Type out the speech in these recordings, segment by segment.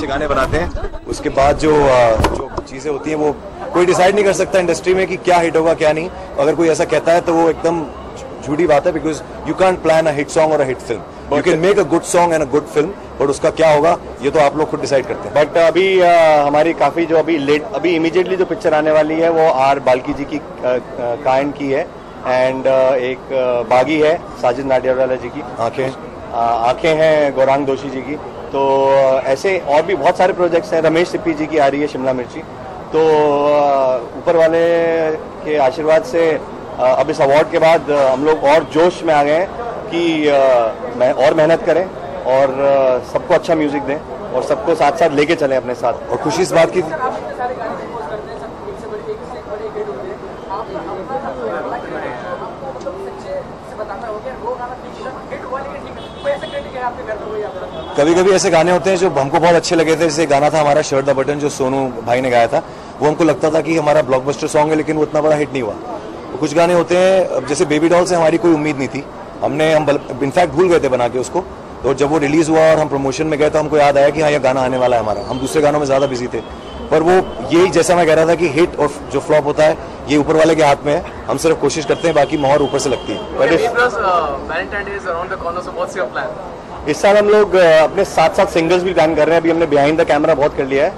अच्छे गाने बनाते हैं, उसके बाद जो चीज़ें होती हैं वो कोई डिसाइड नहीं कर सकता इंडस्ट्री में कि क्या हिट होगा क्या नहीं। अगर कोई ऐसा कहता है तो वो एकदम झूठी बात है, because you can't plan a hit song और a hit film. You can make a good song and a good film, but उसका क्या होगा ये तो आप लोग खुद डिसाइड करते हैं। बट अभी हमारी काफ़ी जो अभी इमीडिएटली जो पिक्चर आने वाली है वो आर बाल्की जी की काइंड की है, एंड एक बागी है साजिद नाडियाडवाला जी की, आंखें हैं गौरांग दोषी जी की। तो ऐसे और भी बहुत सारे प्रोजेक्ट्स हैं। रमेश सिप्पी जी की आ रही है शिमला मिर्ची। तो ऊपर वाले के आशीर्वाद से अब इस अवार्ड के बाद हम लोग और जोश में आ गए हैं कि और मेहनत करें और सबको अच्छा म्यूजिक दें और सबको साथ साथ लेके चलें अपने साथ। और खुशी इस बात की कभी कभी ऐसे गाने होते हैं जो हमको बहुत अच्छे लगे थे। जैसे गाना था हमारा शर्ट द बटन जो सोनू भाई ने गाया था, वो हमको लगता था कि हमारा ब्लॉकबस्टर सॉन्ग है, लेकिन वो इतना बड़ा हिट नहीं हुआ। कुछ गाने होते हैं जैसे बेबी डॉल से हमारी कोई उम्मीद नहीं थी, हम इनफैक्ट भूल गए थे बना के उसको। तो जब वो रिलीज हुआ और हम प्रमोशन में गए तो हमको याद आया कि हाँ ये गाना आने वाला है हमारा। हम दूसरे गानों में ज्यादा बिजी थे, पर वो यही जैसा मैं कह रहा था कि हिट और जो फ्लॉप होता है ये ऊपर वाले के हाथ में है। हम सिर्फ कोशिश करते हैं, बाकी मोहर ऊपर से लगती है। इस साल हम लोग अपने साथ साथ सिंगल्स भी प्लान कर रहे हैं। अभी हमने बिहाइंड द कैमरा बहुत कर लिया है,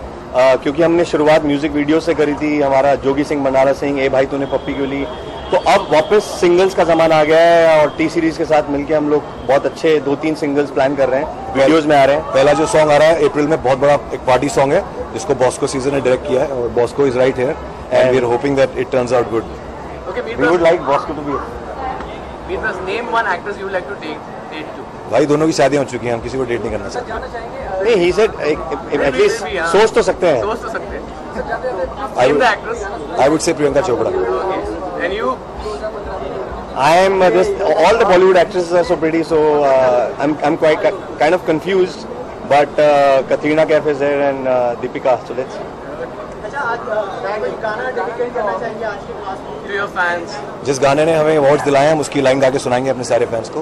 क्योंकि हमने शुरुआत म्यूजिक वीडियो से करी थी। हमारा जोगी सिंह बनारा सिंह, ए भाई तूने पप्पी क्यों ली। तो अब वापस सिंगल्स का जमाना आ गया है और टी सीरीज के साथ मिलके हम लोग बहुत अच्छे 2-3 सिंगल्स प्लान कर रहे हैं, वीडियोस में आ रहे हैं। पहला जो सॉन्ग आ रहा है अप्रैल में, बहुत बड़ा एक पार्टी सॉन्ग है जिसको बॉस्को सीजन ने डायरेक्ट किया है और Bosco is right here and we are hoping that it turns out good. We would like Bosco to be. Name one actress you would like to date to. भाई दोनों की शादियां हो चुकी हैं, हम किसी को डेट नहीं करना चाहते। नहीं, ही सेड एटलीस्ट सोच तो सकते हैं। I would say Priyanka Chopra. And you? I am just all the Bollywood actresses are so pretty, so I'm quite kind of confused. But Katrina Kaif is there and Deepika. So let's. To your fans. जिस गाने ने हमें awards दिलाए हैं हम उसकी line गा के सुनाएंगे अपने सारे फैंस को।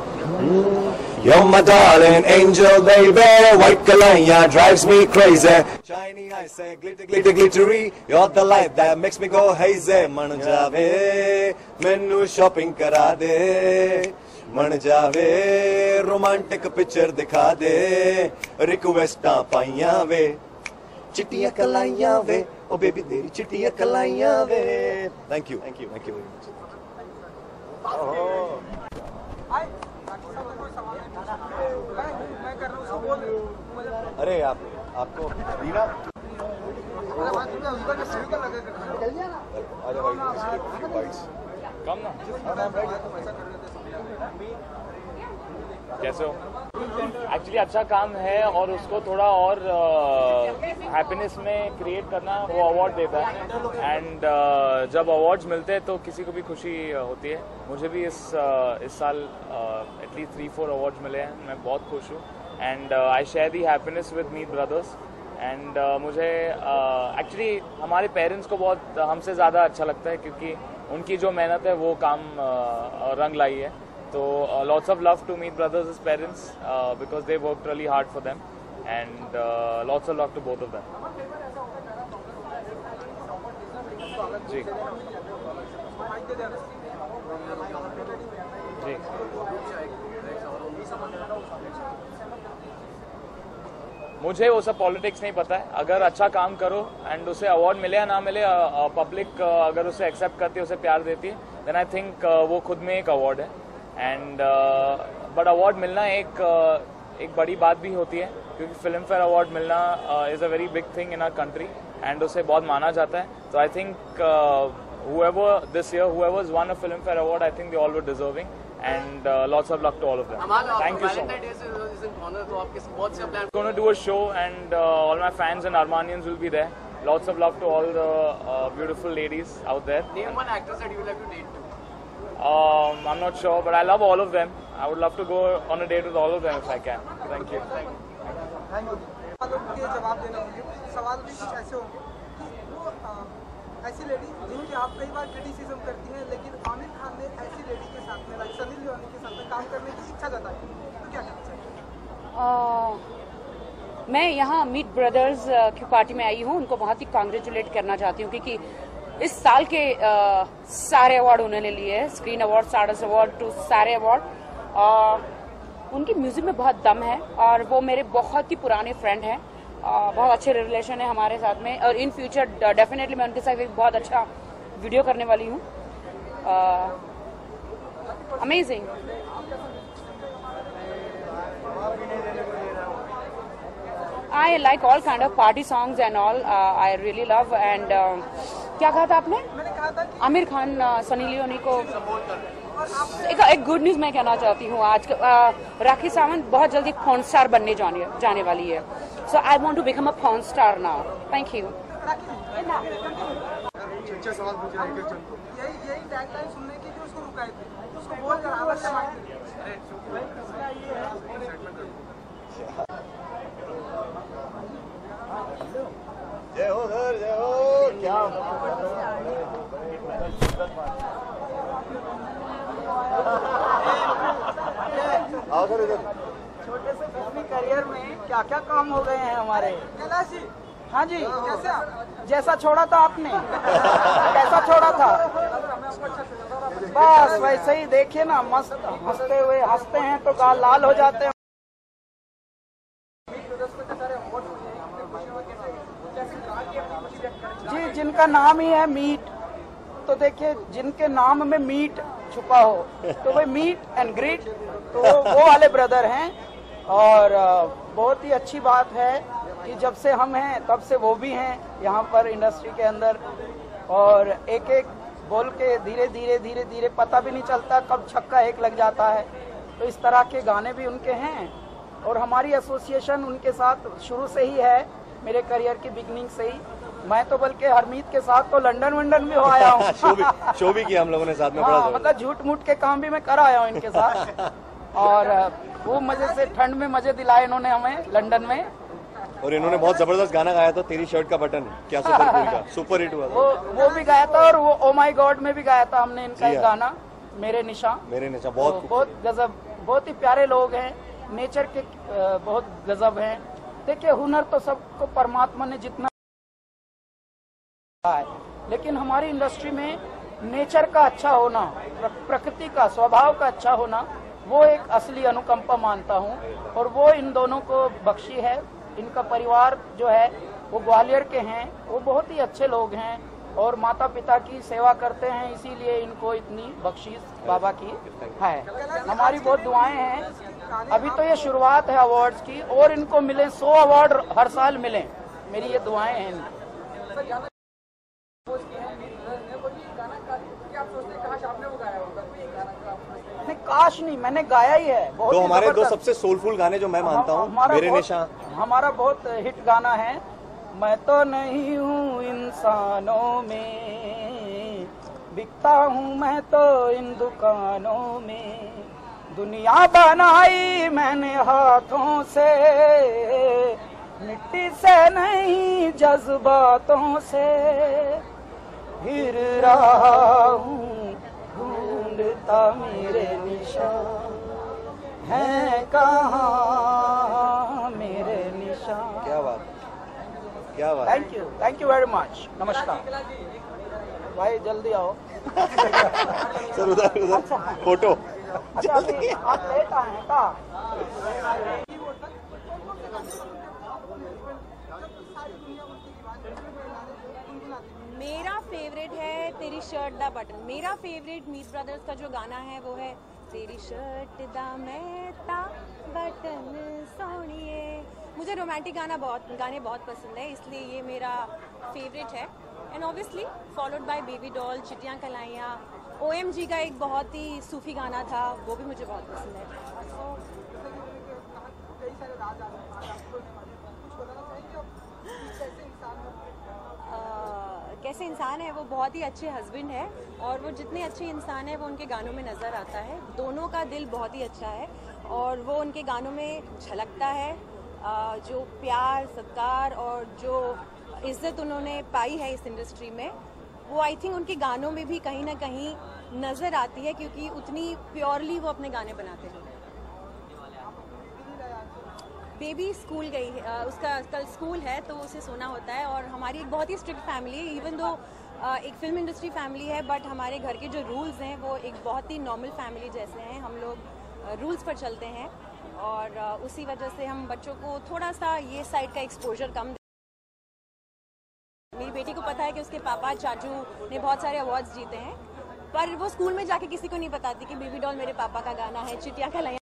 You're my darling angel baby, white kalaiya drives me crazy. Shiny eyes say glitter glitter glittery, you're the light that makes me go hazy. मन जावे मैनू shopping करा दे, मन जावे रोमांटिक पिक्चर दिखा दे, रिक्वेस्टां पाइयां वे, चिट्टियां कलाइयां वे, ओ बेबी तेरी चिट्टियां कलाइयां वे। Thank you very much. अरे आपको दीना कम ना कैसे हो? एक्चुअली अच्छा काम है और उसको थोड़ा और हैप्पीनेस में क्रिएट करना वो अवार्ड देता है। एंड जब अवार्ड्स मिलते हैं तो किसी को भी खुशी होती है। मुझे भी इस साल एटलीस्ट 3-4 अवार्ड्स मिले हैं, मैं बहुत खुश हूँ। And I share the happiness with Meet brothers. And मुझे एक्चुअली हमारे पेरेंट्स को बहुत हमसे ज़्यादा अच्छा लगता है क्योंकि उनकी जो मेहनत है वो काम रंग लाई है। So lots of love to Meet Brothers' parents because they worked really hard for them, and lots of love to both of them. जी जी मुझे वो सब पॉलिटिक्स नहीं पता है। अगर अच्छा काम करो एंड उसे अवार्ड मिले या ना मिले, पब्लिक अगर उसे एक्सेप्ट करती है, उसे प्यार देती है, देन आई थिंक वो खुद में एक अवार्ड है। एंड बट अवार्ड मिलना एक बड़ी बात भी होती है क्योंकि फिल्म फेयर अवार्ड मिलना is a very big thing in our country and उसे बहुत माना जाता है। तो I think whoever this year, whoever's won a film fair award, I think they all were deserving, and lots of luck to all of them. Thank you so much. I'm going to do a show and all my fans and Armanians will be there. Lots of love to all the beautiful ladies out there. Name one actress that you would like to date to. I'm not sure, but I love all of them. I would love to go on a date with all of them if I can. Thank you. जवाब देना होंगे, सवाल भी कुछ ऐसे होंगे कि वो ऐसी लेडी जिनकी आप कई बार क्रिटिसिज्म करती हैं, लेकिन आमिर खान ने ऐसी लेडी के साथ में सनी लियोनी के साथ में काम करने की इच्छा जताई, तो क्या कहना चाहिए? मैं यहाँ मीट ब्रदर्स की पार्टी में आई हूँ, उनको बहुत ही कॉन्ग्रेचुलेट करना चाहती हूँ क्योंकि इस साल के सारे अवार्ड उन्होंने लिए हैं, स्क्रीन अवार्ड, स्टारडस्ट अवार्ड टू सारे अवार्ड। उनकी म्यूजिक में बहुत दम है और वो मेरे बहुत ही पुराने फ्रेंड हैं, बहुत अच्छे रिलेशन है हमारे साथ में और इन फ्यूचर डेफिनेटली मैं उनके साथ एक बहुत अच्छा वीडियो करने वाली हूँ। Amazing. I like all kind of party songs and all. I really love and क्या कहा था आपने? मैंने कहा था कि आमिर खान, सनी लियोनी को एक गुड न्यूज मैं कहना चाहती हूँ। आज राखी सावंत बहुत जल्दी पॉर्न स्टार बनने जाने वाली है। So I want to become a porn star now. Thank you. अच्छा सवाल पूछ रहा है यही टैगलाइन सुनने की जो उसको रुकाए थे, उसको बोल कर आवाज समाप्त कर। जय हो सर, जय हो। क्या आओ सर इधर। छोटे से फिल्मी करियर में क्या क्या काम हो गए हैं हमारे। कैलाश जी। हाँ जी। कैसे? जैसा छोड़ा था आपने कैसा छोड़ा था? बस वैसे ही देखिए ना, मस्त हंसते हुए हंसते हैं तो गाल लाल हो जाते हैं। जी, जिनका नाम ही है मीट, तो देखिए जिनके नाम में मीट छुपा हो तो वही मीट एंड ग्रीट, तो वो वाले ब्रदर हैं। और बहुत ही अच्छी बात है कि जब से हम हैं तब से वो भी हैं यहाँ पर इंडस्ट्री के अंदर, और एक एक बोल के धीरे धीरे धीरे धीरे पता भी नहीं चलता कब छक्का एक लग जाता है। तो इस तरह के गाने भी उनके हैं और हमारी एसोसिएशन उनके साथ शुरू से ही है, मेरे करियर की बिगनिंग से ही। मैं तो बल्कि हरमीत के साथ तो लंदन वंडन भी हो आया हूँ। शो भी किया हम लोगों ने साथ में। हाँ, मतलब झूठ मूठ के काम भी मैं कर आया हूँ इनके साथ और खूब मजे से ठंड में मजे दिलाए इन्होंने हमें लंदन में। और इन्होंने बहुत जबरदस्त गाना गाया था, तेरी शर्ट का बटन, क्या सुपर हिट हुआ। वो भी गाया था और वो ओ माई गॉड में भी गाया था हमने इनका एक गाना, मेरे निशा। बहुत गजब, बहुत ही प्यारे लोग हैं, नेचर के बहुत गजब हैं। देखिए हुनर तो सबको परमात्मा ने जितना है, लेकिन हमारी इंडस्ट्री में नेचर का अच्छा होना, प्रकृति का स्वभाव का अच्छा होना, वो एक असली अनुकंपा मानता हूँ और वो इन दोनों को बख्शी है। इनका परिवार जो है वो ग्वालियर के हैं, वो बहुत ही अच्छे लोग हैं और माता पिता की सेवा करते हैं, इसीलिए इनको इतनी बख्शीश बाबा की है। हमारी बहुत दुआएं हैं। अभी तो ये शुरुआत है अवार्ड्स की, और इनको मिले 100 अवार्ड हर साल मिले, मेरी ये दुआएं हैं इनकी। नहीं, काश नहीं, मैंने गाया ही है। बहुत दो हमारे दो सबसे सोलफुल गाने जो मैं मानता हूँ, मेरे निशा हमारा बहुत हिट गाना है। मैं तो नहीं हूँ इंसानों में, बिकता हूँ मैं तो इन दुकानों में, दुनिया बनाई मैंने हाथों से, मिट्टी से नहीं जज्बातों से, फिर रहा हूँ ढूंढता मेरे निशान, है कहाँ मेरे निशान। क्या बात, क्या बात। Thank you very much. नमस्कार भाई, जल्दी आओ। सर उधर फोटो। अच्छा, आप लेट आए हैं का? मेरा फेवरेट है तेरी शर्ट दा बटन। मेरा फेवरेट मीट ब्रदर्स का जो गाना है वो है तेरी शर्ट दा मैता बटन सोनिए। मुझे रोमांटिक गाने बहुत पसंद है, इसलिए ये मेरा फेवरेट है। And obviously followed by baby doll, Chittiyaan Kalaiyaan. OMG का एक बहुत ही सूफी गाना था, वो भी मुझे बहुत पसंद है। कैसे इंसान है वो, बहुत ही अच्छे हस्बैंड है और वो जितने अच्छे इंसान है वो उनके गानों में नज़र आता है। दोनों का दिल बहुत ही अच्छा है और वो उनके गानों में झलकता है। जो प्यार, सत्कार और जो इज्जत उन्होंने पाई है इस इंडस्ट्री में, वो आई थिंक उनके गानों में भी कहीं ना कहीं नज़र आती है, क्योंकि उतनी प्योरली वो अपने गाने बनाते हैं। बेबी स्कूल गई है, उसका कल स्कूल है तो उसे सोना होता है। और हमारी एक बहुत ही स्ट्रिक्ट फैमिली है, इवन दो एक फिल्म इंडस्ट्री फैमिली है, बट हमारे घर के जो रूल्स हैं वो एक बहुत ही नॉर्मल फैमिली जैसे हैं। हम लोग रूल्स पर चलते हैं और उसी वजह से हम बच्चों को थोड़ा सा ये साइड का एक्सपोजर कम। मेरी बेटी को पता है कि उसके पापा चाचू ने बहुत सारे अवार्ड्स जीते हैं, पर वो स्कूल में जाके किसी को नहीं बताती कि बेबी डॉल मेरे पापा का गाना है, चिटिया कलाइयाँ,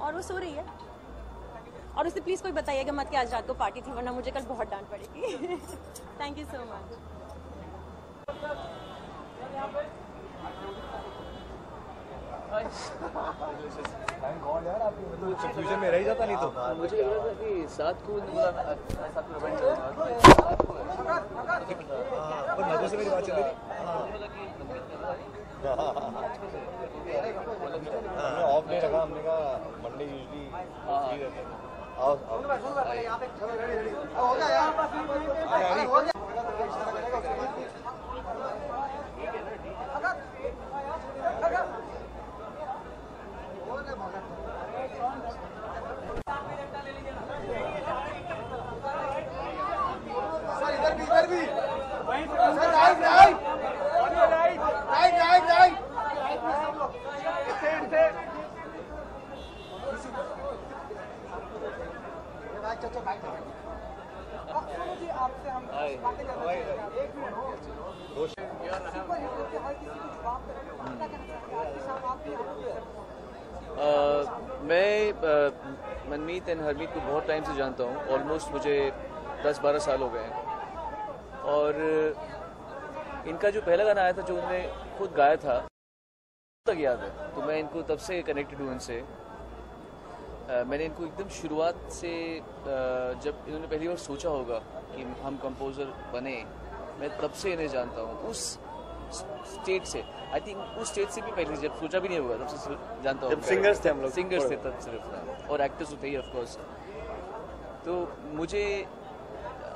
और वो सो रही है। और उसे प्लीज़ कोई बताइएगा मत कि आज रात को पार्टी थी, वरना मुझे कल बहुत डांट पड़ेगी। Thank you so much. Confusion में रह जाता नहीं तो मुझे लग रहा था कि 7 को पर मधु से मेरी बात चल रही थी। हमने ऑफ नहीं रखा, हमने कहा मंडे यूजली फ्री रहते हैं। आओ मैं मनमीत एंड हरमीत को बहुत टाइम से जानता हूँ, ऑलमोस्ट मुझे 10-12 साल हो गए हैं। और इनका जो पहला गाना आया था जो उन्होंने खुद गाया था तक याद है, तो मैं इनको तब से कनेक्टेड हूँ इनसे। मैंने इनको एकदम शुरुआत से जब इन्होंने पहली बार सोचा होगा कि हम कंपोज़र बने, मैं तब से इन्हें जानता हूँ। उस स्टेट से, आई थिंक उस स्टेट से भी पहले जब सोचा भी नहीं होगा तब से जानता हूँ। जब सिंगर्स थे हम लोग, सिंगर्स थे तब सिर्फ, और एक्टर्स तो थे ही ऑफ कोर्स। तो मुझे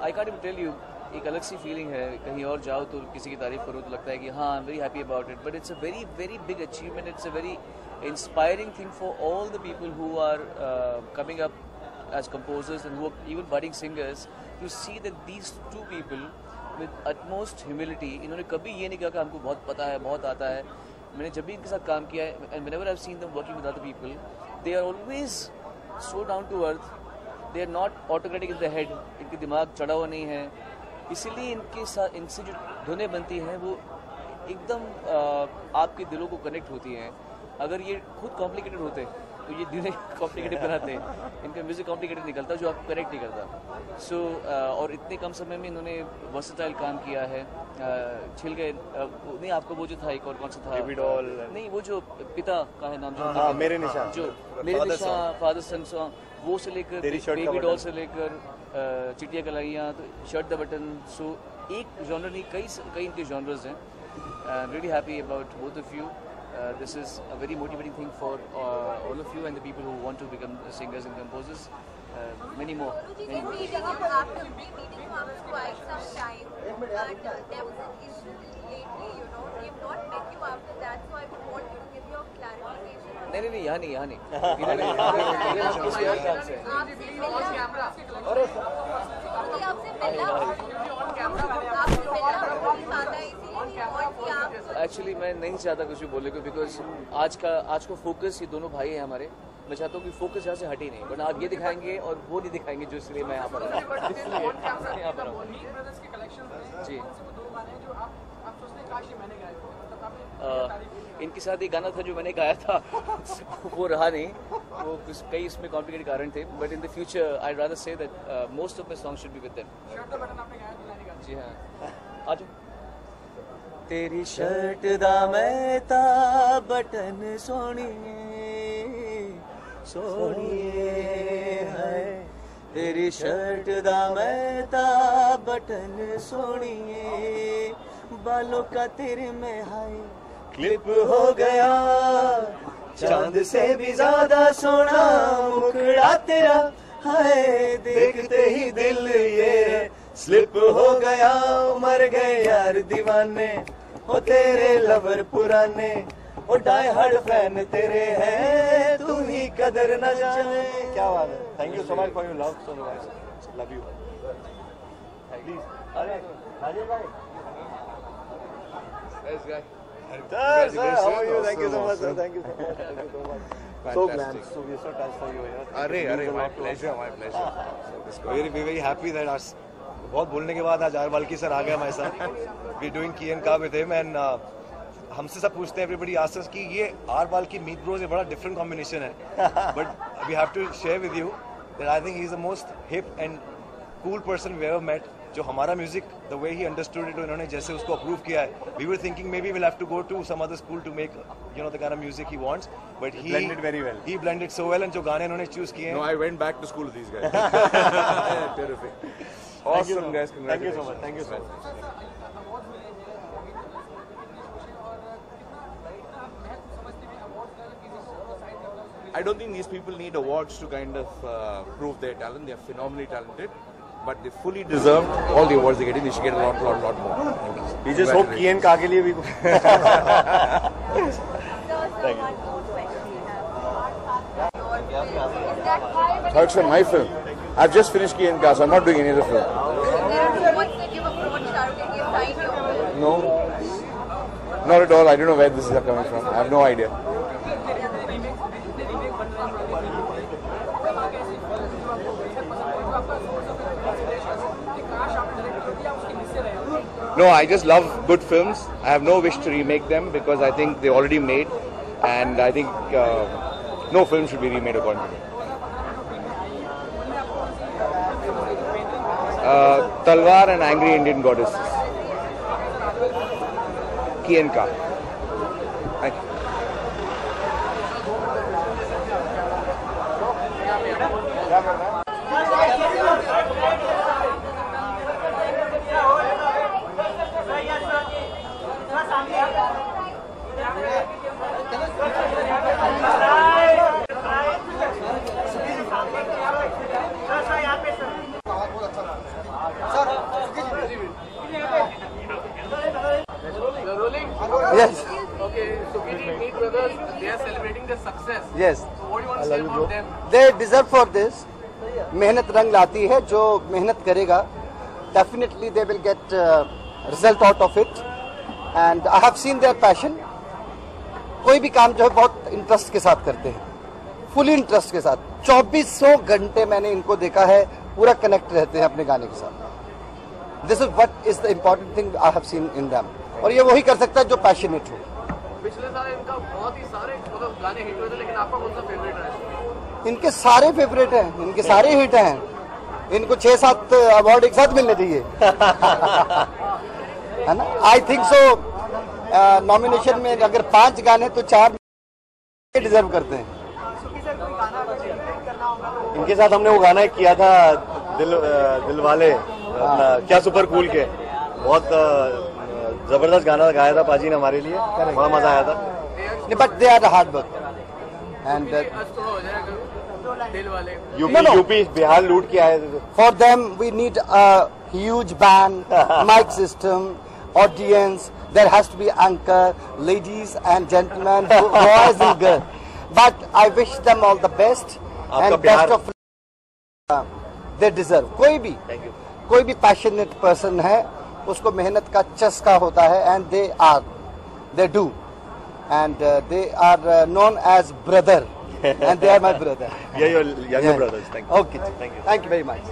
I can't even tell you, एक अलग सी फीलिंग है। कहीं और जाओ तो किसी की तारीफ करो तो लगता है कि हाँ आई am very happy about it, but it's a very very big achievement. It's a very inspiring thing for all the people who are coming up as composers and who are even budding singers, to see that these two people with utmost humility, इन्होंने कभी ये नहीं कहा कि हमको बहुत पता है, बहुत आता है। मैंने जब भी इनके साथ काम किया है, and whenever I've seen them working with other people, they are always so down to earth. They are not autocratic in the head. इनके दिमाग चढ़ा हुआ नहीं है, इसीलिए इनके साथ इनसे जो धुनें बनती हैं वो एकदम आपके दिलों को कनेक्ट होती हैं। अगर ये खुद कॉम्प्लिकेटेड होते तो ये धुनें कॉम्प्लिकेटेड बनाते हैं। इनका म्यूजिक कॉम्प्लिकेटेड निकलता जो आपको कनेक्ट नहीं करता। सो और इतने कम समय में इन्होंने वर्सेटाइल काम किया है। छिल गए नहीं, आपको वो जो था एक और कौन सा था, बेबी डॉल नहीं, वो जो पिता का है नाम, हाँ, मेरे निशान, जो मेरे निशान, फादर सन सॉन्ग, वो से लेकर बेबी डॉल से लेकर चिटिया कलाइयाँ, तो शर्ट द बटन। सो एक जॉनर नहीं, कई इनके जॉनर्स हैं। Really happy about both of you. This is a very motivating thing for all of you and the people who want to become singers and composers. Many more. Many more. After meeting you after quite some time, and there was an issue lately, you know, we've not met you after that, so I would want you to give your clarification. नहीं, यहाँ नहीं। इधर नहीं। किसी और काम से। Actually मैं नहीं चाहता कुछ भी बोलने को, बिकॉज आज को फोकस ये दोनों भाई हैं हमारे। मैं चाहता हूँ कि फोकस यहाँ से हटे नहीं, वरना आप ये दिखाएंगे और वो नहीं दिखाएंगे, जो इसलिए मैं यहाँ पर यहाँ पर हूँ। जी, इनके साथ एक गाना था जो मैंने गाया था, वो रहा नहीं, वो कई इसमें कॉम्प्लिकेटेड कारण थे। But in the future I rather say that most of my song should be with them. जी हाँ, आज तेरी शर्ट दा मैं ता बटन सोनिए सोनिए है, तेरी शर्ट दा मैं ता बटन सोनिए, बालों का तेरे में हाय क्लिप हो गया, चांद से भी ज्यादा सोना मुखड़ा तेरा हाय, देखते ही दिल ये स्लिप हो गया, मर गए यार दीवाने हो तेरे लवर पुराने, ओ डाई हार्ड फैन तेरे हैं, तू ही कदर न जाने। क्या बात है, thank you so much for your love, so much love you please. अरे राजेश भाई, Nice guy. sir, how are you? Thank you so much, sir. Thank you so much. Thank you so much. So glad, so we are so touched for you here. अरे my pleasure, my pleasure. Very happy that us बहुत बोलने के बाद आज are Balki sir आ गया हमारे साथ। We doing Key and Ka with him and हमसे सब पूछते हैं, everybody asks us कि ये आर बाल्की मीट ब्रोज ये बड़ा डिफरेंट कॉम्बिनेशन है, but we have to share with you that I think he is the most hip and cool person we ever met. जो हमारा music the way he understood it, उन्होंने जैसे उसको approve किया है, we were thinking maybe will have to go to some other school to make you know the kind of music he wants, but he blended very well. He blended so well, and जो गाने उन्होंने choose किए हैं, No, I went back to school with these guys. Terrific. Awesome guys, congratulations. Thank you so much. Thank you so much. I don't think these people need awards to kind of prove their talent. They are phenomenally talented, but they fully deserve all the awards they get. They should get a lot more. We just hope Key and Ka के लिए भी It's my film. I've just finished Key and Ka, so I'm not doing any other film. No, not at all. I don't know where this is coming from. I have no idea. No, I just love good films. I have no wish to remake them because I think they're already made, and I think no film should be remade according to me. Talwar and Angry Indian Goddesses. Key and Ka. Thank you. Yes. Okay, so we need Meet Brothers. They are celebrating their success. Yes. So what do you want to say about them? They deserve for this. मेहनत रंग लाती है, जो मेहनत करेगा definitely they will get result out of it, and I have seen their passion. कोई भी काम जो है बहुत इंटरेस्ट के साथ करते हैं, फुल इंटरेस्ट के साथ। 2400 घंटे मैंने इनको देखा है, पूरा कनेक्ट रहते हैं अपने गाने के साथ। This is what is the important thing I have seen in them, और ये वही कर सकता है जो पैशनेट हो। पिछले साल इनका बहुत ही सारे मतलब गाने हिट हुए थे, लेकिन आपका कौन सा फेवरेट है? इनके सारे फेवरेट हैं, इनके सारे हिट हैं। इनको 6-7 अवार्ड एक साथ मिलने चाहिए है ना। आई थिंक सो नॉमिनेशन में अगर 5 गाने तो 4 डिजर्व करते हैं। इनके साथ हमने वो गाना किया था दिल वाले, क्या सुपर कूल के, बहुत जबरदस्त गाना गाया था पाजी ने हमारे लिए, बड़ा मजा आया था। But they are hard work and UP Bihar लूट के आए थे। For them we need a huge band, mic system, audience, there has to be anchor, ladies and gentleman, boys and girls, but I wish them all the best and best of they deserve. कोई भी passionate person है, उसको मेहनत का चस्का होता है, and they do, and they are known as brother, and they are my brother. Yeah, your younger brothers. Thank you. Okay, thank you very much.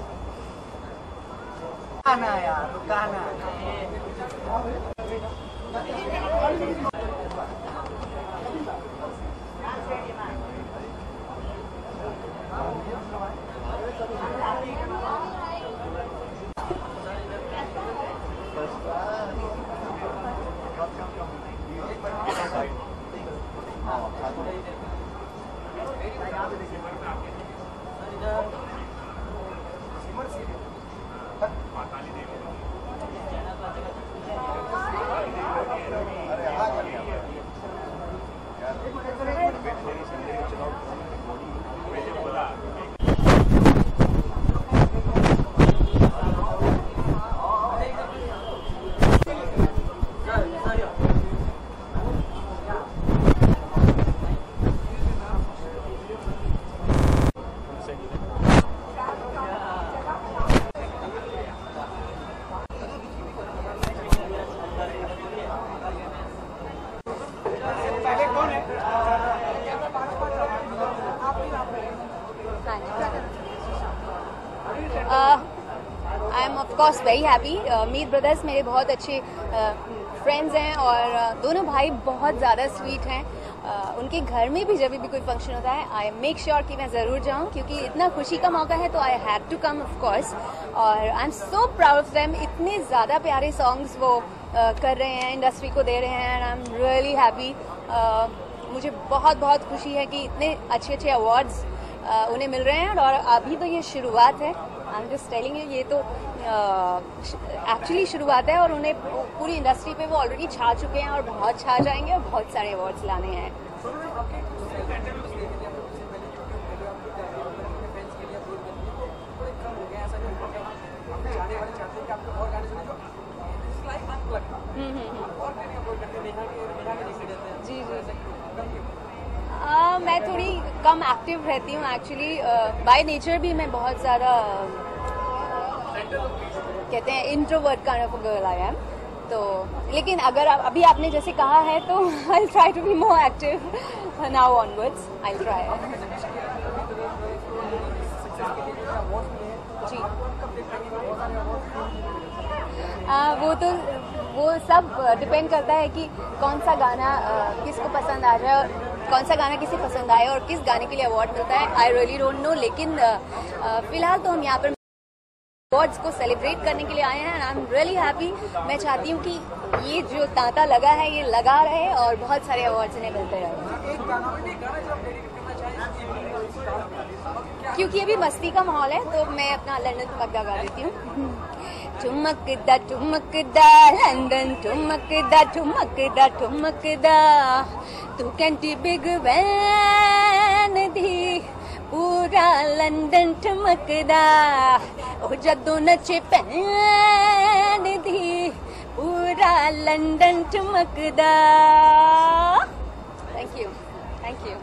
I am of course very happy. Meet brothers मेरे बहुत अच्छे friends हैं और दोनों भाई बहुत ज़्यादा sweet हैं। उनके घर में भी जब भी कोई फंक्शन होता है आई मेक श्योर कि मैं ज़रूर जाऊं, क्योंकि इतना खुशी का मौका है तो I had to come of course. और I am so proud of them, इतने ज़्यादा प्यारे सॉन्ग्स वो कर रहे हैं, इंडस्ट्री को दे रहे हैं and I am really happy. मुझे बहुत बहुत खुशी है कि इतने अच्छे अच्छे अवार्ड्स उन्हें मिल रहे हैं और अभी तो ये शुरुआत है। I am just telling you, ये तो एक्चुअली शुरुआत है और उन्हें पूरी इंडस्ट्री पे वो ऑलरेडी छा चुके हैं और बहुत छा जाएंगे और बहुत सारे अवार्ड्स लाने हैं। जी जी मैं थोड़ी कम एक्टिव रहती हूँ एक्चुअली। बाय नेचर भी मैं बहुत ज़्यादा कहते हैं introvert kind of girl I am. तो लेकिन अगर अभी आपने जैसे कहा है तो I try to be more active now onwards, I try. जी वो सब डिपेंड करता है कि कौन सा गाना किसको पसंद आ जाए और कौन सा गाना किसे पसंद आए और किस गाने के लिए अवार्ड मिलता है। आई रियली डोंट नो, लेकिन फिलहाल तो हम यहाँ पर अवार्ड्स को सेलिब्रेट करने के लिए आए हैं and I am really happy. मैं चाहती हूँ कि ये जो तांता लगा है ये लगा रहे और बहुत सारे अवार्ड्स इन्हें मिलते रहे, क्योंकि अभी मस्ती का माहौल है तो मैं अपना लंदन ठुमकदा गा देती हूँ। ठुमकदा ठुमकदा लंदन ठुमकदा ठुमकदा ठुमकदा तू कैंटी बिग वैन दी पूरा लंदन ठुमकदा ओ जदों नचे पैन दी पूरा लंदन ठुमकदा। Thank you, thank you.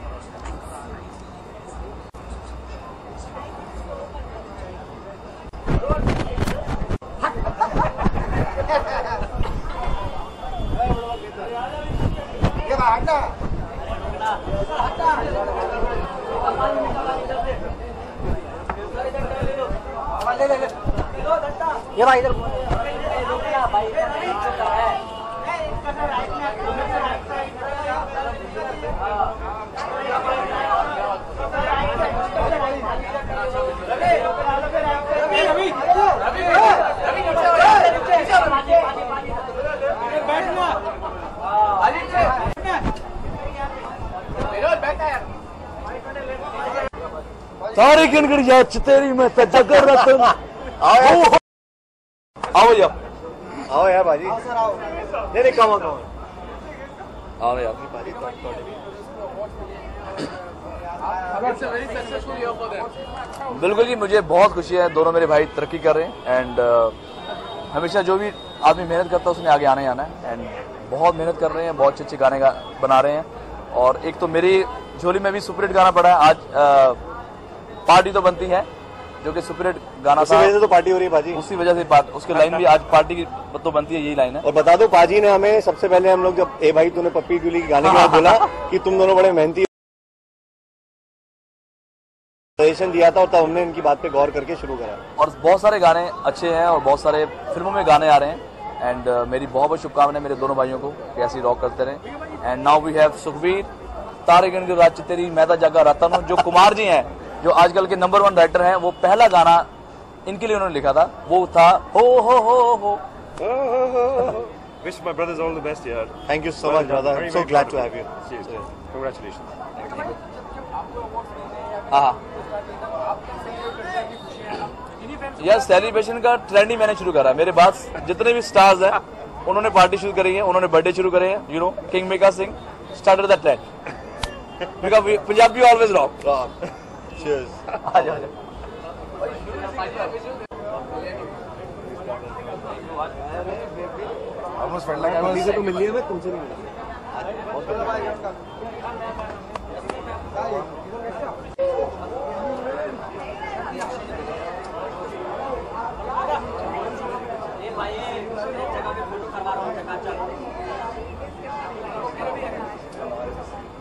ये भाई इधर सारी गिनगड़ याद तेरी मैं जगर रतन। आओ यार, आओ यार बाजी। नहीं कम आओ यार बाजी। बिल्कुल जी, मुझे बहुत खुशी है। दोनों मेरे भाई तरक्की कर रहे हैं एंड हमेशा जो भी आदमी मेहनत करता है उसने आगे आना ही आना है एंड बहुत मेहनत कर रहे हैं, बहुत अच्छे अच्छे गाने बना रहे हैं। और एक तो मेरी झोली में भी सुपरहिट गाना पड़ा है। आज पार्टी तो बनती है, जो कि सुपरहिट गाना उसी वजह से तो पार्टी हो रही है बाजी। उसी वजह से उसकी लाइन भी आज पार्टी की तो बनती है, यही लाइन है। और बता दो पाजी ने हमें सबसे पहले, हम लोग जब ए भाई तूने पप्पी क्यों ली गाने के बाद बोला कि तुम दोनों बड़े मेहनती सजेशन दिया था और तब हमने इनकी बात पे गौर करके शुरू करा। और बहुत सारे गाने अच्छे हैं और बहुत सारे फिल्मों में गाने आ रहे हैं एंड मेरी बहुत बहुत शुभकामनाएं मेरे दोनों भाइयों को कि ऐसी रॉक करते रहे। And now we have Sukhbir, तारे गिनगड़ रात तेरी मैं जागा रतन हूं, जो कुमार जी हैं, जो आजकल के नंबर 1 राइटर हैं। वो पहला गाना इनके लिए उन्होंने लिखा था, वो था हो। Wish my brothers all the best, yaar. Thank you so much, brother. I'm so glad to have you. Congratulations. हाँ यार, सेलिब्रेशन का ट्रेंड ही मैंने शुरू करा। मेरे पास जितने भी स्टार्स हैं उन्होंने पार्टी शुरू करी है, उन्होंने बर्थडे शुरू करे हैं। You know, king Mika Singh started the trend because Punjabi always rock. Cheers. आ जाओ। Almost felt like I was से तो मिल लिया, मैं तुमसे नहीं मिला।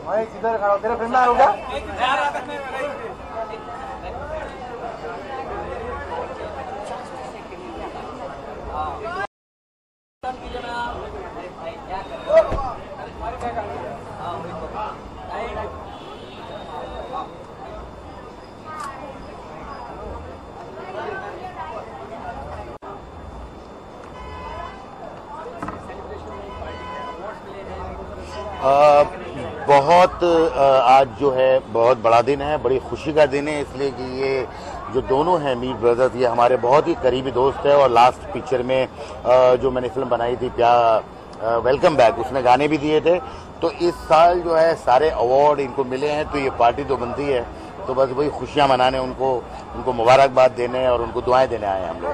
भाई किधर खड़ा, तेरा फ्रेंड आ रहा होगा? बहुत आज जो है बहुत बड़ा दिन है, बड़ी खुशी का दिन है, इसलिए कि ये जो दोनों हैं मीत ब्रदर्स, ये हमारे बहुत ही करीबी दोस्त है। और लास्ट पिक्चर में जो मैंने फिल्म बनाई थी वेलकम बैक, उसमें गाने भी दिए थे। तो इस साल जो है सारे अवार्ड इनको मिले हैं, तो ये पार्टी तो बनती है, तो बस वही खुशियां मनाने, उनको मुबारकबाद देने और उनको दुआएं देने आए हम लोग।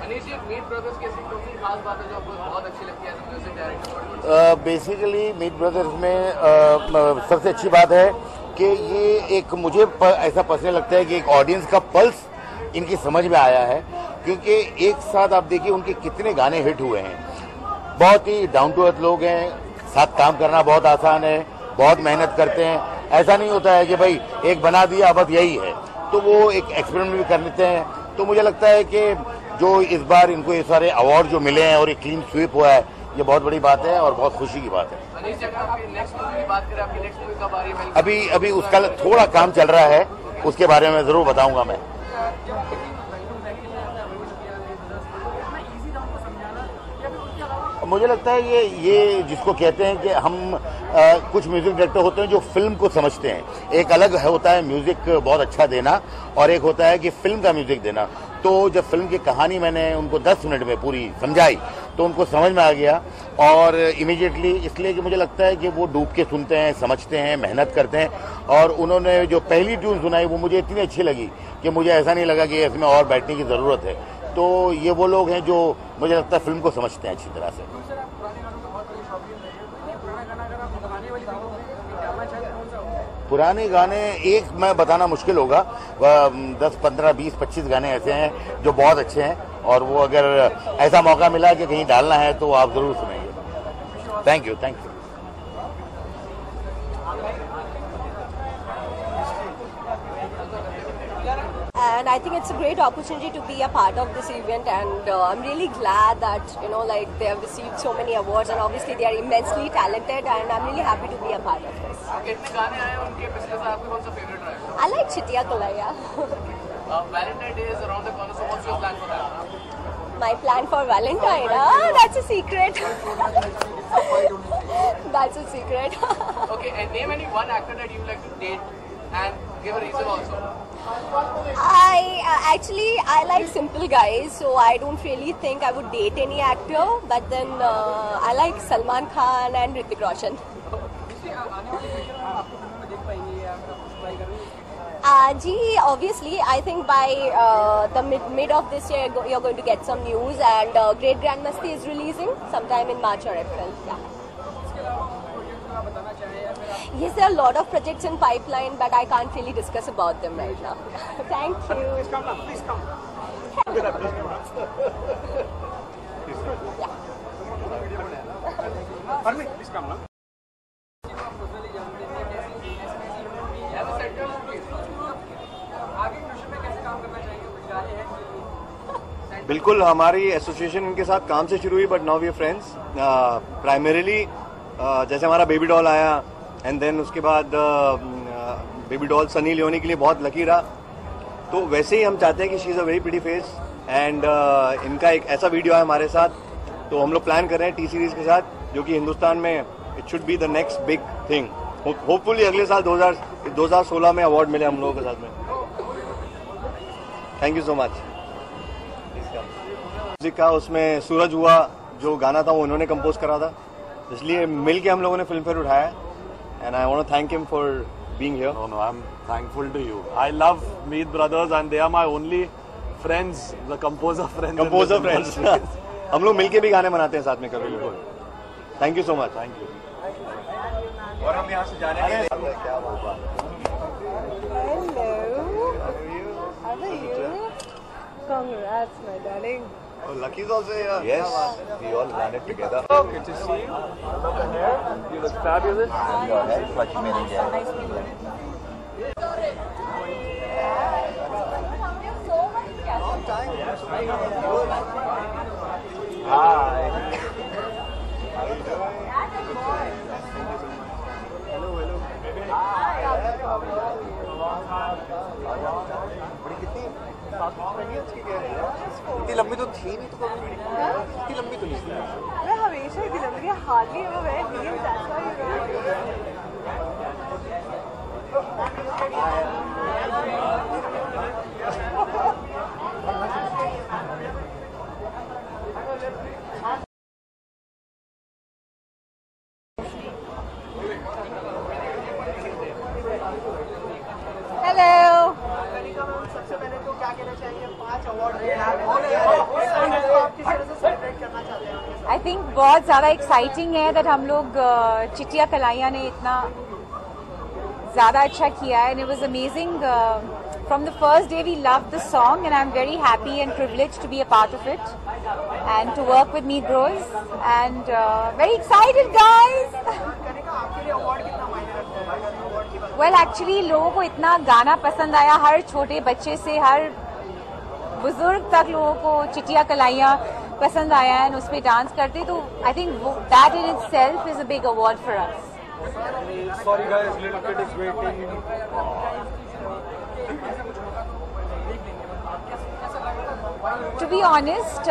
बेसिकली मीत ब्रदर्स में सबसे अच्छी बात है कि ये एक मुझे ऐसा पर्सनली लगता है कि एक ऑडियंस का पल्स इनकी समझ में आया है, क्योंकि एक साथ आप देखिए उनके कितने गाने हिट हुए हैं। बहुत ही डाउन टू अर्थ लोग हैं, साथ काम करना बहुत आसान है, बहुत मेहनत करते हैं। ऐसा नहीं होता है कि भाई एक बना दिया बस यही है, तो वो एक एक्सपेरिमेंट भी कर लेते हैं। तो मुझे लगता है कि जो इस बार इनको ये सारे अवार्ड जो मिले हैं और एक क्लीन स्वीप हुआ है, ये बहुत बड़ी बात है और बहुत खुशी की बात है। अभी उसका थोड़ा काम चल रहा है, उसके बारे में जरूर बताऊंगा मैं। मुझे लगता है ये जिसको कहते हैं कि हम कुछ म्यूजिक डायरेक्टर होते हैं जो फिल्म को समझते हैं। एक अलग होता है म्यूजिक बहुत अच्छा देना और एक होता है कि फिल्म का म्यूजिक देना। तो जब फिल्म की कहानी मैंने उनको 10 मिनट में पूरी समझाई तो उनको समझ में आ गया, और इमीडिएटली इसलिए कि मुझे लगता है कि वो डूब के सुनते हैं, समझते हैं, मेहनत करते हैं। और उन्होंने जो पहली ट्यून सुनाई वो मुझे इतनी अच्छी लगी कि मुझे ऐसा नहीं लगा कि इसमें और बैठने की ज़रूरत है। तो ये वो लोग हैं जो मुझे लगता है फिल्म को समझते हैं अच्छी तरह से। पुराने गाने एक मैं बताना मुश्किल होगा, 10, 15, 20, 25 गाने ऐसे हैं जो बहुत अच्छे हैं, और वो अगर ऐसा मौका मिला कि कहीं डालना है तो आप जरूर सुनेंगे। Thank you. And I think it's a great opportunity to be a part of this event, and I'm really glad that like they have received so many awards, and obviously they are immensely talented, and I'm really happy to be a part of this. I like Chitiya Kalaya. Valentine's Day is around the corner, so what's your plan for that? My plan for Valentine? That's a secret. That's a secret. Okay, and name any one actor that you would like to date and give a reason also. I like simple guys, so I don't really think I would date any actor. But then I like Salman Khan and Hrithik Roshan. Obviously, I think by the mid of this year, you're going to get some news, and Great Grand Masti is releasing sometime in March or April. Yeah. Yes, there are a lot of projects in pipeline, but I can't really discuss about them right now. Thank you. Please come now. Please come. Armin, please come now. बिल्कुल, हमारी association इनके साथ काम से शुरू हुई, but now we are friends. Primarily जैसे हमारा बेबी डॉल आया, एंड देन उसके बाद बेबी डॉल सनी लियोनी के लिए बहुत लकी रहा, तो वैसे ही हम चाहते हैं कि she is a very pretty face, and इनका एक ऐसा वीडियो है हमारे साथ, तो हम लोग प्लान कर रहे हैं टी सीरीज के साथ, जो कि हिंदुस्तान में it should be the next big thing. Hopefully अगले साल 2016 में अवार्ड मिले हम लोगों के साथ में। Thank you so much. Music का उसमें सूरज हुआ जो गाना था वो उन्होंने कंपोज करा था, इसलिए मिल के हम लोगों ने फिल्म फेयर उठाया, and I want to thank him for being here. No, I'm thankful to you. I love Meet Brothers and they are my only friends, the composer friends. Composer friends. हम लोग मिल के भी गाने बनाते हैं साथ में कभी। Thank you so much. Thank you. और हम यहाँ से जाने के लिए क्या होगा? Hello. How are you? Congrats, my darling. Oh, Lucky's also here. Yes, we all ran it together. Oh, good to see you. Love the hair. You look fabulous. And your hair, Lucky मेरी hair. Nice to meet you. Hi. इतनी लंबी तो थी नहीं, तो कभी इतनी लंबी तो नहीं थी। मैं हमेशा इतनी लंबी hardly ever wear heels, that's why सबसे पहले तो क्या कहना चाहिए 5 अवार्ड आई थिंक बहुत ज़्यादा एक्साइटिंग है दैट हम लोग चिटिया कलाइया ने इतना ज़्यादा अच्छा किया है and it was amazing from the first day we love the song and I am very happy and privileged to be a part of it and to work with Meet Bros and very excited guys. Well actually लोगों को इतना गाना पसंद आया, हर छोटे बच्चे से हर बुजुर्ग तक लोगों को चिटिया कलाइया पसंद आया है, उस पर डांस करते, तो I think that in itself is a big award for us. Sorry guys, little kid is waiting. To be honest,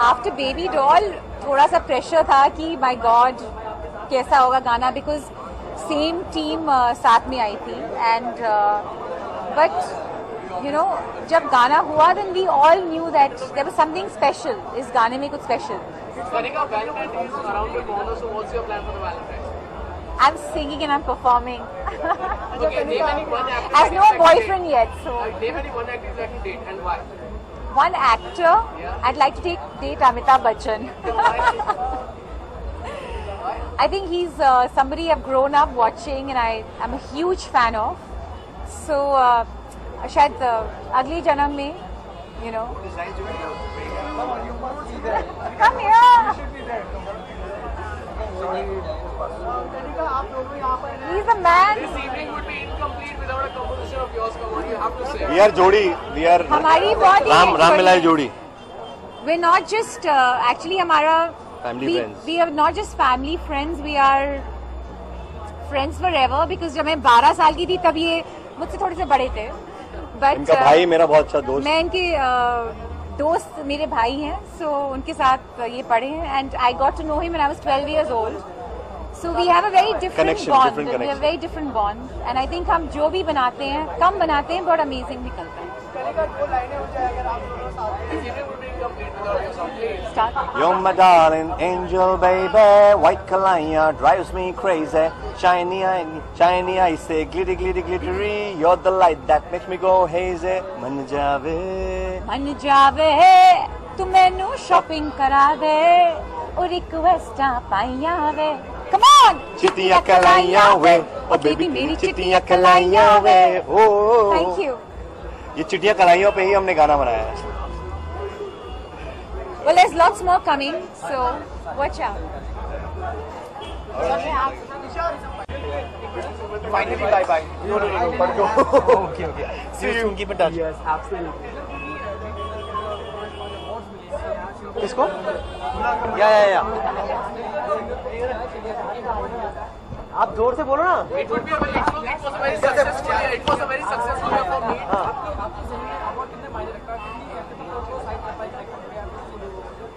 after Baby Doll, थोड़ा सा प्रेशर था कि my God कैसा होगा गाना, because सेम टीम साथ में आई थी एंड बट यू नो जब गाना हुआ then we all knew that there was something special, इस गाने में कुछ स्पेशल। I am singing and I am performing as no boyfriend yet, so one actor I'd like to date Amitabh Bachchan. I think he's somebody I've grown up watching and I'm a huge fan of. So शायद अगले जन्म में, you know. Come here. He's a man. This evening would be incomplete without a composition of yours. What you have to say? We are जोड़ी. We are हमारी बहुत राम मिलाए जोड़ी. We're not just actually हमारा we are not just family friends, we are friends forever because जब मैं 12 साल की थी तब ये मुझसे थोड़े से बड़े थे, but इनका भाई मेरा बहुत अच्छा दोस्त, मैं इनके दोस्त मेरे भाई हैं, so उनके साथ ये पढ़े हैं and I got to know him when I was 12 years old, so we have a very different bond, we have a very different bond and I think हम जो भी बनाते हैं कम बनाते हैं बहुत amazing निकलता है। You're my darling angel baby, white Kalaya drives me crazy, shiny eyes say glitty glitty glittery, you're the light that makes me go hazy, मन जावे तू मैनू shopping करा दे और रिक्वेस्टा पाइया वे, come on चिटिया कलाइया वे, ओ बेबी मेरी चिटिया कलाइया वे, ओ thank you। ये चिटिया कलाइयों पे ही हमने गाना बनाया है। Well, there's lots more coming, so watch out. Finally, bye bye. No, but go. Okay. See you. Keep in touch. Yes, absolutely. किसको? या। आप जोर से बोलो ना। It was a very successful year for me.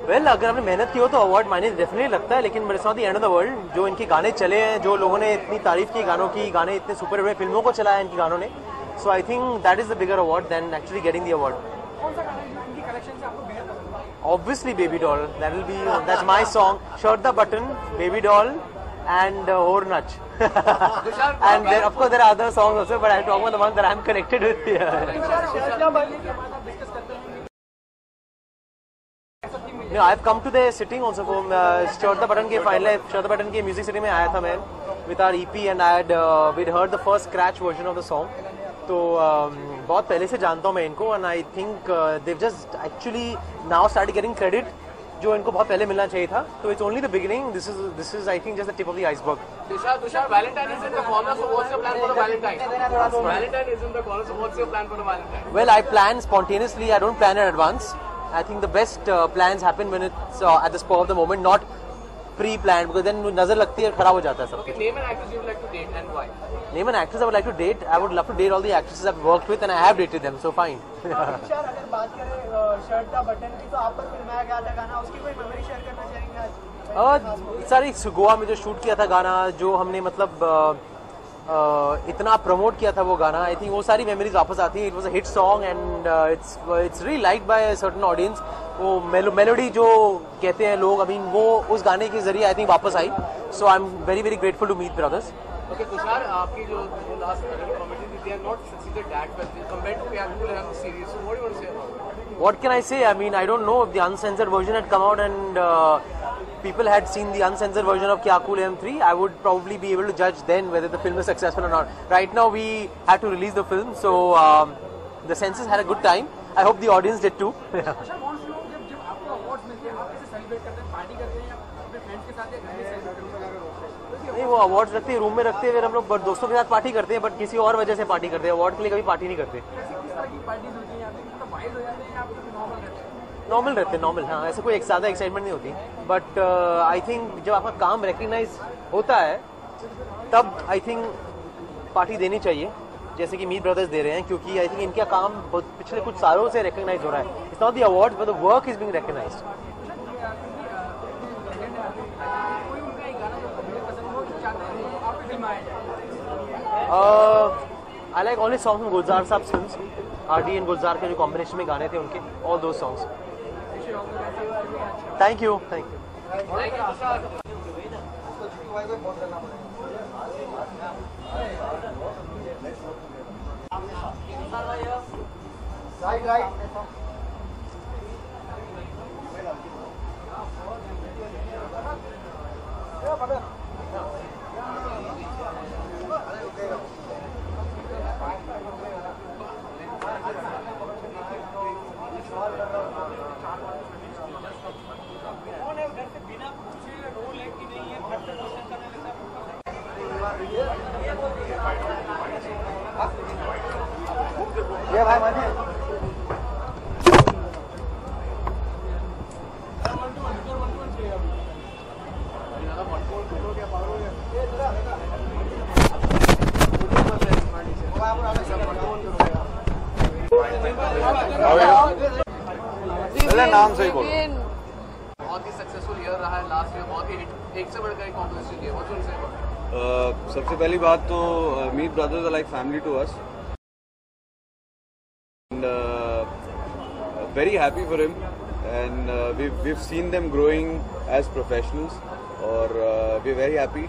Well अगर आपने मेहनत की हो तो अवार्ड मायने डेफिनेटली लगता है, लेकिन it's not the end of the world. जो इनके गाने चले हैं, जो लोगों ने इतनी तारीफ की गानों की, गाने इतने सुपर हिट फिल्मों को चलाया इनके गानों ने, so I think that is the bigger award than actually getting the award. Obviously baby doll, that's my song, shirt the button, baby doll and Or Nach. And there, of course there are other songs also, but I talk about the ones that I am connected with here. No, I have come to the sitting also for Short the Button के final Short the Button के music city में आया था मैं with our EP and I had we'd heard the first scratch version of the song. तो बहुत पहले से जानता हूँ मैं इनको and I think they've just actually now started getting credit जो इनको बहुत पहले मिलना चाहिए था। तो it's only the beginning, this is I think just the tip of the iceberg. Tushar, Valentine is in the corner, so what's your plan for the Valentine? Valentine is in the corner, so what's your plan for the Valentine? Well, I plan spontaneously, I don't plan in advance. I think the best plans happen when it's at the spur of the moment, not pre-planned, because then नजर लगती है, खराब हो जाता है सब। Okay, name an actress you would like to date and why? Name an actress I would like to date. I would love to date all the actresses I've worked with and I have dated them, so fine. Tushar, अगर बात करें shirt the button की, तो आप पर फिल्माया गया था गाना, उसकी कोई मेमोरी शेयर करना चाहेंगे आज? सर गोवा में जो शूट किया था गाना, जो हमने मतलब इतना प्रमोट किया था वो गाना, आई थिंक वो सारी मेमोरीज वापस आती हैं. It was a hit song and it's really liked by a certain audience. वो मेलोडी जो कहते हैं लोग, आई मीन वो उस गाने के जरिए आई थिंक वापस आई. So I am very very grateful to Meet brothers. Okay, Tushar, आपकी जो लास्ट कॉमेडी थी, they are not succeeded that well compared to Kya Cool Hai series. So what do you want to say about it? What can I say? I mean, I don't know if the uncensored version had come out and people had seen the uncensored version of Kya Cool Hai 3. I would probably be able to judge then whether the film is successful or not. Right now, we had to release the film, so the censors had a good time. I hope the audience did too. नहीं, वो awards रखते हैं, room में रखते हैं, फिर हम लोग दोस्तों के साथ पार्टी करते हैं, बट किसी और वजह से पार्टी करते हैं. अवार्ड के लिए कभी पार्टी नहीं करते. नॉर्मल रहते हैं, नॉर्मल. हाँ, ऐसे कोई ज़्यादा एक्साइटमेंट नहीं होती. बट आई थिंक जब आपका काम रिकग्नाइज होता है तब आई थिंक पार्टी देनी चाहिए, जैसे कि मीत ब्रदर्स दे रहे हैं, क्योंकि आई थिंक इनका काम पिछले कुछ सालों से रिकग्नाइज हो रहा है. It's not the awards but the work is being recognised. I like only songs from Gulzar Saab's films. RD and Gulzar के जो कॉम्बिनेशन में गाने थे उनके, all those songs. Thank you. Thank you. नाम सही बोलो. बहुत ही सक्सेसफुल ईयर रहा है लास्ट ईयर, बहुत ही हिट, एक से बढ़कर एक कॉम्पोजिशन किया. व्हाट्स योर से? सबसे पहली बात तो Meet brothers are like family to us and very happy for him and we have seen them growing as professionals और we are very happy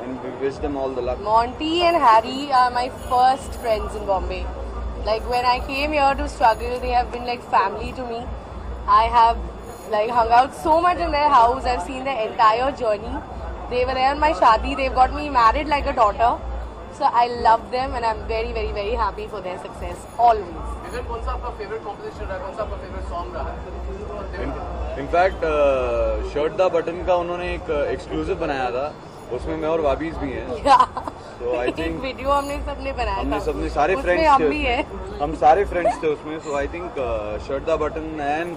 and we wish them all the luck. Monty and Harry are my first friends in Bombay. Like when I came here to struggle, they have been like family to me. I have like hung out so much in their house. I've seen their entire journey. They were there on my shadi. They've got me married like a daughter. So I love them and I'm very very very happy for their success always. Vivian, कौन सा आपका favorite composition रहा है? कौन सा आपका favorite song रहा है? In fact, शर्ट दा बटन का उन्होंने एक exclusive बनाया था. उसमें मैं और वाबीज भी हैं. So I think वीडियो हमने सबने बनाया था. हमने सबने सारे फ्रेंड्स थे. हम सारे फ्रेंड्स थे उसमें. So I think शर्ट दा बटन एंड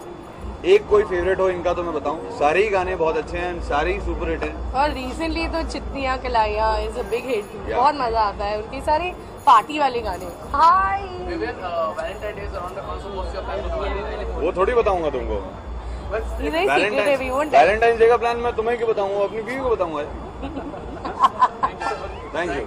एक कोई फेवरेट हो इनका तो मैं बताऊं, सारे ही गाने बहुत अच्छे हैं, सारे ही सुपर हिट हैं. और रिसेंटली तो Chittiyaan Kalaiyaan is a big hit. बहुत मजा आता है उनके सारे पार्टी वाले गाने. Hi Vivian, Valentine day is around the corner, what's your plan for the वो थोड़ी बताऊंगा तुमको. वैलेंटाइन डे का प्लान मैं तुम्हें क्यों बताऊंगा, अपनी बीवी को बताऊंगा. Thank you.